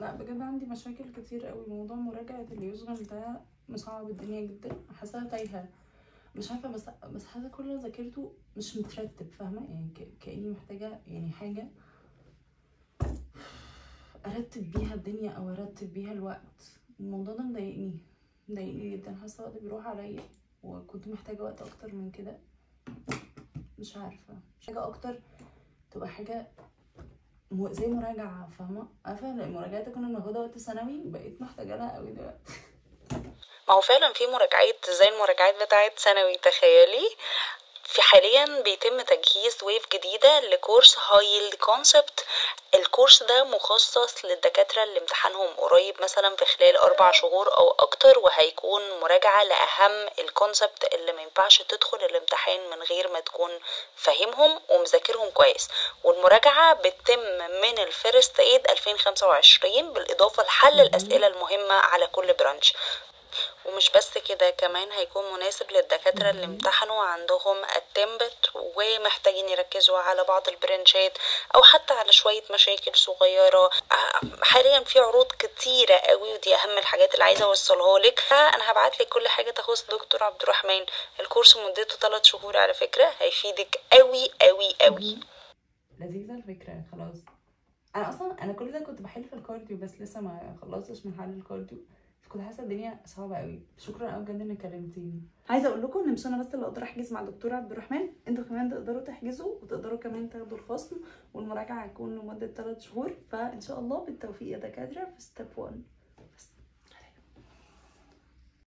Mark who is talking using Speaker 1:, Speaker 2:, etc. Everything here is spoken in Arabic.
Speaker 1: لا بجد عندي مشاكل كتير قوي. موضوع مراجعة اليوزمل ده مصعب الدنيا جدا، حاساها تايهة مش عارفة. بس حاسة كل اللي ذاكرته مش مترتب، فاهمة يعني؟ كأني محتاجة يعني حاجة ارتب بيها الدنيا او ارتب بيها الوقت. الموضوع ده مضايقني جدا، حاسة وقت بيروح عليا وكنت محتاجة وقت اكتر من كده. مش عارفة، مش حاجة اكتر تبقى حاجة زي مراجعة، فاهمة؟ عارفة المراجعات كنا بناخدها وقت ثانوي، بقيت محتاجة لها قوي دلوقتي.
Speaker 2: ما هو فعلا في مراجعات زي المراجعات بتاعت ثانوي. تخيلي في حاليا بيتم تجهيز ويف جديدة لكورس هايلد كونسبت. الكورس ده مخصص للدكاترة اللي امتحانهم قريب مثلا في خلال 4 شهور او اكتر، وهيكون مراجعة لأهم الكونسبت اللي مينفعش تدخل الامتحان من غير ما تكون فاهمهم ومذاكرهم كويس. والمراجعة بتتم من الفيرست ايد 2025 بالاضافة لحل الاسئلة المهمة على كل برانش. ومش بس كده، كمان هيكون مناسب للدكاترة اللي امتحنوا عندهم التمبت ومحتاجين يركزوا على بعض البرنشات او حتى على شوية مشاكل صغيرة. حاليا في عروض كتيرة قوي، ودي اهم الحاجات اللي عايزة اوصلها لك. انا هبعت لك كل حاجة تخص دكتور عبد الرحمن. الكورس مدته 3 شهور على فكرة، هيفيدك قوي قوي قوي.
Speaker 1: لذيذة الفكرة. خلاص، انا كل ده كنت بحل في الكارديو، بس لسه ما خلصتش من حل الكارديو، كنت حاسه الدنيا صعبه قوي. شكرا قوي بجد انك كلمتيني. عايزه اقول لكم ان مش انا بس اللي اقدر احجز مع الدكتور عبد الرحمن، انتوا كمان تقدروا تحجزوا وتقدروا كمان تاخدوا الخصم، والمراجعه هتكون لمده 3 شهور. فان شاء الله بالتوفيق يا دكاتره في ستيب 1.